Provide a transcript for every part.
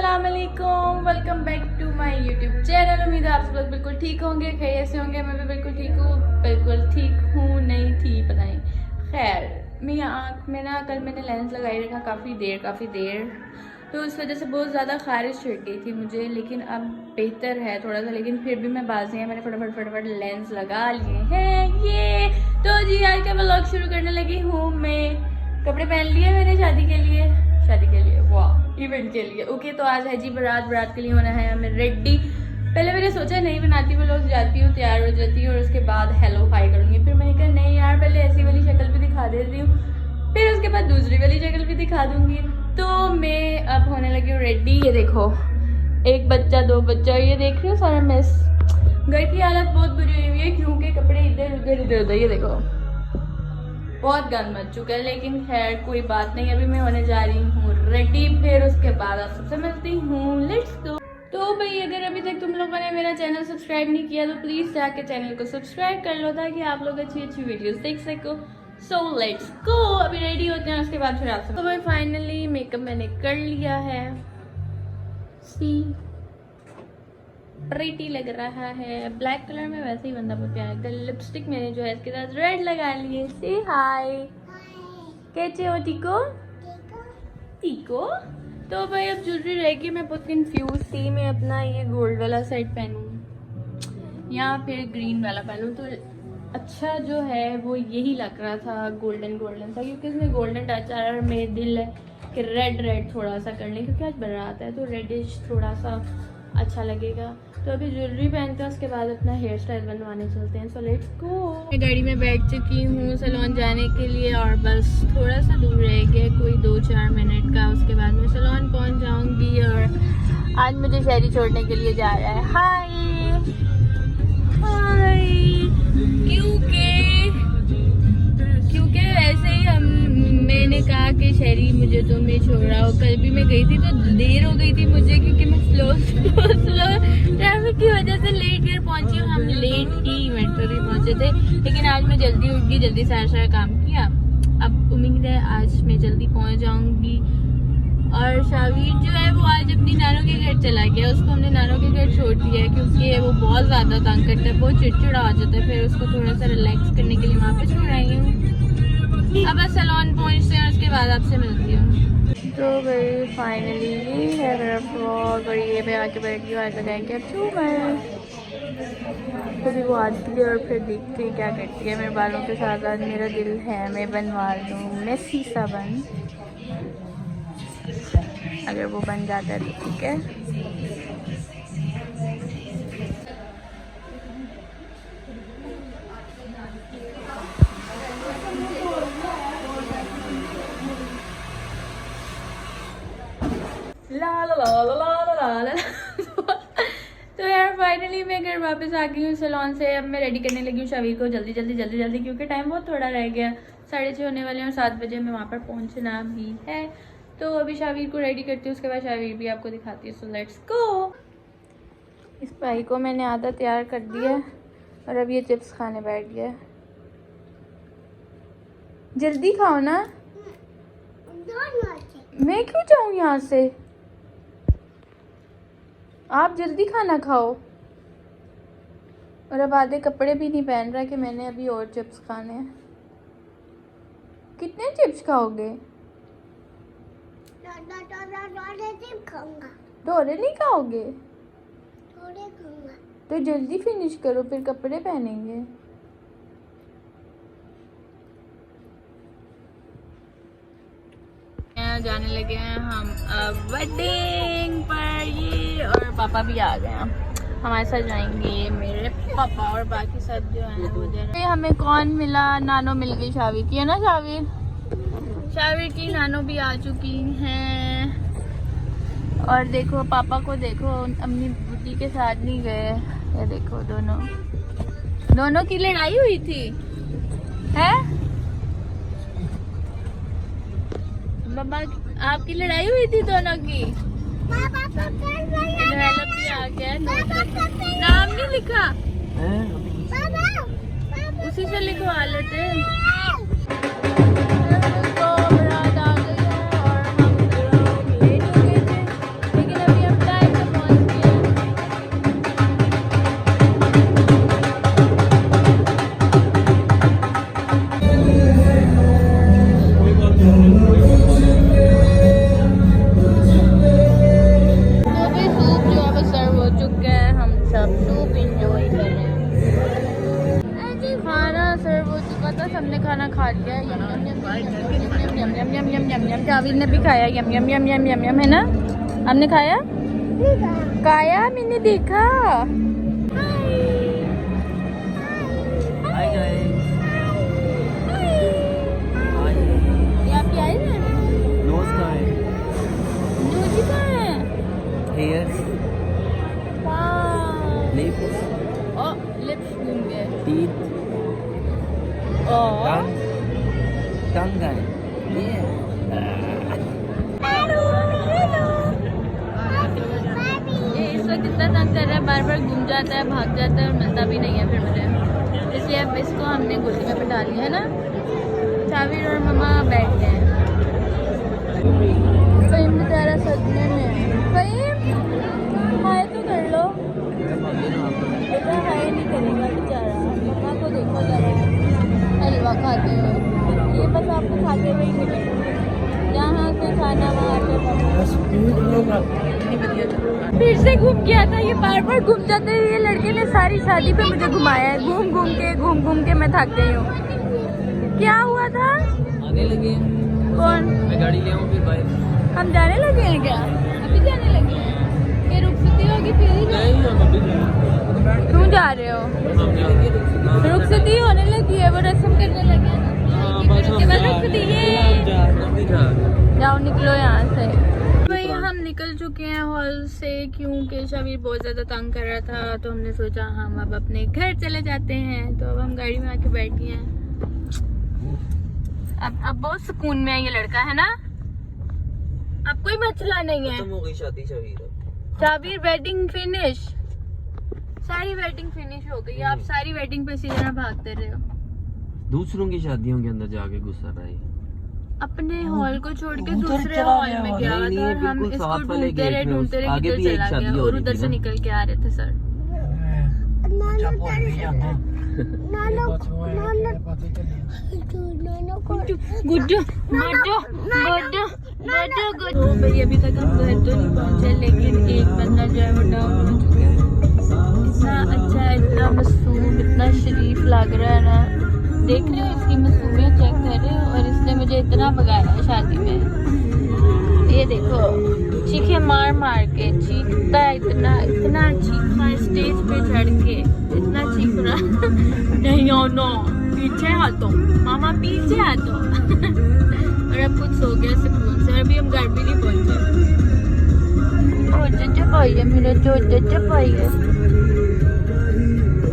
अस्सलाम वालेकुम, welcome back to my YouTube channel. उम्मीद है आप सब लोग बिल्कुल ठीक होंगे, खैरियत से होंगे। मैं भी बिल्कुल ठीक हूँ, बिल्कुल ठीक हूँ, नहीं थी पता नहीं। खैर मेरी आँख में ना कल मैंने लेंस लगाई रखा काफ़ी देर, तो उस वजह से बहुत ज़्यादा खारिश चढ़ गई थी मुझे, लेकिन अब बेहतर है थोड़ा सा। लेकिन फिर भी मैं बाजी है, मैंने फटाफट लेंस लगा लिए हैं ये। तो जी आज का व्लॉग शुरू करने लगी हूँ मैं। कपड़े पहन लिए मैंने शादी के लिए, वाह, इवेंट के लिए। ओके, तो आज है जी बारात के लिए होना है हमें रेडी। पहले मैंने सोचा नहीं बनाती, व्लॉग जाती हूँ, तैयार हो जाती हूँ और उसके बाद हेलो हाई करूँगी। फिर मैंने कहा नहीं यार, पहले ऐसी वाली शक्ल भी दिखा देती हूँ, फिर उसके बाद दूसरी वाली शक्ल भी दिखा दूंगी। तो मैं अब होने लगी हूँ रेडी। ये देखो, एक बच्चा, दो बच्चा, ये देख रही हो सारा मेस। घर की हालत बहुत बुरी हुई है क्योंकि कपड़े इधर उधर, ये देखो बहुत गंद मच चुका है। लेकिन खैर कोई बात नहीं, अभी मैं होने जा रही हूँ रेडी, फिर उसके बाद आप सबसे मिलती हूँ। Let's go. तो भाई अगर अभी तक तुम लोगों ने मेरा चैनल सब्सक्राइब नहीं किया तो प्लीज़ जाके चैनल को सब्सक्राइब कर लो ताकि आप लोग अच्छी वीडियोस देख सको। सो लेट्स गो, अभी रेडी होते हैं, उसके बाद फिर आपसे। तो भाई फाइनली मेकअप मैंने कर लिया है, सी प्रीटी लग रहा है, ब्लैक कलर में, वैसे ही बंदा बहुत प्यारा लगता है। लिपस्टिक मैंने जो है इसके साथ रेड लगा ली है। सी हाय, कैसे हो? ठीक हो? तो भाई अब ज्वेलरी रह गई, मैं बहुत कंफ्यूज थी, मैं अपना ये गोल्ड वाला सेट पहनूं या फिर ग्रीन वाला पहनूं। तो अच्छा जो है वो यही लग रहा था, गोल्डन सा, क्योंकि इसमें गोल्डन टच आ रहा है और मेरा दिल है कि रेड थोड़ा सा कर लें क्योंकि आज बारात है, तो रेडिश थोड़ा सा अच्छा लगेगा। तो अभी ज्वेलरी पहनते हैं, उसके बाद अपना हेयर स्टाइल बनवाने चलते हैं। So let's go. मैं गाड़ी में बैठ चुकी हूँ सैलून जाने के लिए और बस थोड़ा सा दूर रह गया, कोई 2-4 मिनट का, उसके बाद मैं सैलून पहुँच जाऊँगी। और आज मुझे शहरी छोड़ने के लिए जा रहा है। हाय क्योंकि वैसे ही मैंने कहा कि शहरी मुझे तो मैं छोड़ रहा हूँ। कल भी मैं गई थी तो देर हो गई थी मुझे, क्योंकि मैं स्लो ट्रैफिक की वजह से लेट घर पहुंची हूँ। हम लेट ही इवेंट पर भी पहुंचे थे, लेकिन आज मैं जल्दी उठ गई, जल्दी सारा काम किया। अब उम्मीद है आज मैं जल्दी पहुंच जाऊंगी। और शावीर जो है वो आज अपनी नानों के घर चला गया, उसको हमने नानों के घर छोड़ दिया है क्योंकि वो बहुत ज़्यादा तंग करता है, बहुत चिड़चिड़ा हो जाता है। फिर उसको थोड़ा सा रिलैक्स करने के लिए वहाँ पे छोड़ आई हूँ। अब बस सैलून पहुँचते हैं, उसके बाद आपसे मिलती हूँ। तो भाई फाइनली ये है मेरा व्लॉग और ये मैं आके बैठ गई हूँ। आज लगाएंगे अब झूमर, फिर वो आती है और फिर देखते हैं क्या करती है। मेरे बालों के साथ आज मेरा दिल है मैं बनवा लूँ मेसी सा बन, अगर वो बन जाता है तो ठीक है। ला ला ला ला ला ला ला तो यार फाइनली मैं घर वापस आ गई हूँ सैलून से। अब मैं रेडी करने लगी हूँ शावीर को जल्दी क्योंकि टाइम बहुत थोड़ा रह गया, 6:30 होने वाले हैं और 7 बजे मैं वहाँ पर पहुँचना भी है। तो अभी शावीर को रेडी करती हूँ, उसके बाद शावीर भी आपको दिखाती है। So let's go. इस भाई को मैंने आधा तैयार कर दिया और अब ये चिप्स खाने बैठ गया। जल्दी खाओ ना, मैं क्यों जाऊँ यहाँ से, आप जल्दी खाना खाओ। और अब आधे कपड़े भी नहीं पहन रहा कि मैंने अभी और चिप्स खाने हैं। कितने चिप्स खाओगे? थोड़े नहीं खाओगे? तो जल्दी फिनिश करो, फिर कपड़े पहनेंगे। जाने लगे हैं हम अब वेडिंग पर, ये और पापा भी आ गए हैं हमारे साथ जाएंगे। मेरे पापा और बाकी सब जो है वो जा रहे हैं। हमें कौन मिला? नानो मिल गई शावीर की, है ना शावीर की नानो भी आ चुकी हैं। और देखो पापा को देखो, अपनी बुद्धि के साथ नहीं गए। ये देखो दोनों की लड़ाई हुई थी है बाबा, आपकी लड़ाई हुई थी दोनों की। भी आ गया, नाम नहीं लिखा, उसी से लिखवा लेते। बारात आ गई है और हम लेट हो गए थे, लेकिन अभी जावेद ने भी खाया, यम यम यम यम यम यम, है ना? हमने खाया? खाया, मैंने देखा। Hi guys. ये आपकी आई है? नोज कहाँ है? नोज कहाँ है? हेयर्स, वाह। लिप्स, ओ, लिप्स घूम गए। टीथ, और टंग है। ये इस वक्त इतना तंग कर रहा है, बार बार घूम जाता है, भाग जाता है और मिलता भी नहीं है फिर मुझे। इसलिए अब इसको हमने गोदी में बिठा लिया है ना। जावेद और मम्मा बैठ गए हैं। फहीम बेचारा सदमे में है। फहीम हाय तो कर लो। बेटा हाय नहीं करेगा बेचारा। मम्मा को देखो जरा हलवा खाते हुए। ये बस आपको खाते हुए ही मिलेगा। जहाँ से खाना वहाँ से फिर से घूम गया था। ये बार बार घूम जाते हैं। ये लड़के ने सारी शादी पे मुझे घुमाया है, घूम घूम के मैं थक गई हूँ। क्या हुआ था? आने लगे हैं। कौन? मैं गाड़ी ले आऊँ फिर बाय। हम जाने लगे हैं क्या? अभी जाने लगे हैं? ये रुखसती होगी फिर ही नहीं, हम अभी क्यों जा रहे हो? हम जाएंगे। रुखसती होने लगी है, वो रस्म करने लगे हैं ना। बस उसके बाद रुखसती है। जाओ निकलो यहाँ से। भाई हम निकल चुके हैं हॉल से क्योंकि शबीर बहुत ज़्यादा तंग कर रहा था, तो हमने सोचा हम अब अपने घर चले जाते हैं। तो अब हम गाड़ी में आके बैठ गए हैं। अब बहुत सुकून में है ये लड़का, है ना? अब कोई मसला नहीं है। खत्म हो गई शादी शबीर। शबीर वेडिंग फिनिश, सारी वेडिंग फिनिश हो गई। आप सारी वेडिंग पे इसी तरह भागते रहे हो। दूसरों की शादियों के अंदर जाके गुस्सा रहा है। अपने हॉल को छोड़ के दूसरे हॉल में गया था और हम इसको ढूंढते रहे आगे भी किधर एक चला शादी गया हो और रही उधर थी से ना। निकल के आ रहे थे सर। गुड्डू गुड्डू गुड्डू गुड्डू। भाई अभी तक हम घर तो नहीं पहुंचे, लेकिन एक बंदा जो है वो डाउन हो चुका है। इतना अच्छा है, इतना मासूम, इतना शरीफ लग रहा है ना। देख रहे हो इसकी मासूमियत चेक कर रहे हो। और इसने मुझे इतना भगाया है शादी में। ये देखो चीखे मार मार के चीखता है, इतना इतना चीखा स्टेज पे चढ़ के, इतना चीख रहा। नहीं नो पीछे हाथों, मामा पीछे हाथों। और अब कुछ सो गया सुकून से। और अभी हम घर भी नहीं पहुंचे। भाई है मेरा भाई है।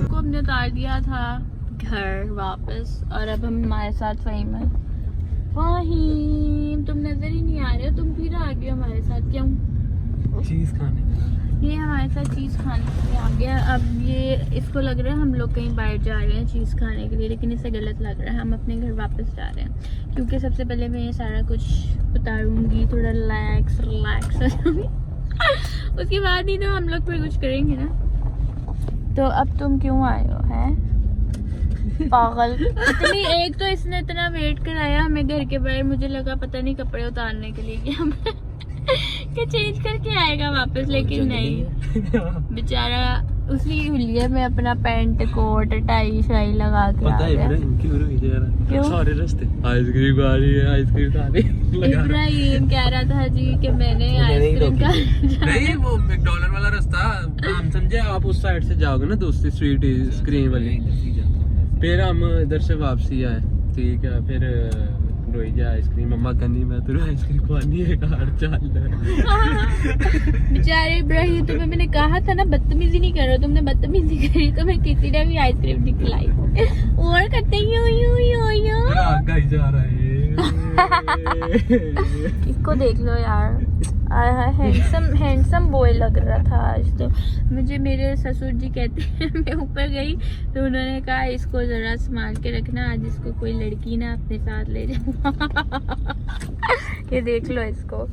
को हमने उतार दिया था घर वापस और अब हम हमारे साथ फहीम है। फहीम तुम नजर ही नहीं आ रहे हो, तुम फिर आ गए हमारे साथ। क्यों? चीज खाने। ये हमारे साथ चीज़ खाने के लिए आ गया। अब ये इसको लग रहा है हम लोग कहीं बाहर जा रहे हैं चीज़ खाने के लिए, लेकिन इसे गलत लग रहा है। हम अपने घर वापस जा रहे हैं क्योंकि सबसे पहले मैं ये सारा कुछ उतारूंगी, थोड़ा रिलैक्स हो जाऊंगी। उसके बाद ही तो हम लोग फिर कुछ करेंगे ना। तो अब तुम क्यों आए हो? हैं पागल। इतनी एक तो इसने इतना वेट कराया हमें घर के बाहर, मुझे लगा पता नहीं कपड़े उतारने के लिए कि हमें कि चेंज करके आएगा वापस, लेकिन नहीं। बेचारा उसी हुलिये में अपना पैंट कोट टाई शाई लगा के आ गया। क्यों? सारे रास्ते आइसक्रीम आ रही है, आइसक्रीम खा रही है। इब्राहिम कह रहा था जी कि मैंने आइसक्रीम का नहीं, वो मैकडॉनल्ड वाला रास्ता हम समझे। आप उस साइड से जाओगे ना दूसरी स्ट्रीट स्क्रीन वाली, फिर हम इधर से वापसी आए। ठीक है, फिर रोई जा आइसक्रीम मम्मा करनी, मैं तुझे आइसक्रीम खवानी है यार, चल। बेचारे इब्राहिम, तुम्हें मैंने कहा था ना बदतमीजी नहीं करो, तुमने बदतमीजी करी तो मैं किसी ने भी आइसक्रीम नहीं खिलाई। और करते यो यो यो यो जा रहा है। इसको देख लो यार, हैंडसम बॉय लग रहा था आज तो। मुझे मेरे ससुर जी कहते हैं, मैं ऊपर गई तो उन्होंने कहा इसको जरा संभाल के रखना, आज इसको कोई लड़की ना अपने साथ ले जाए। ये देख लो इसको।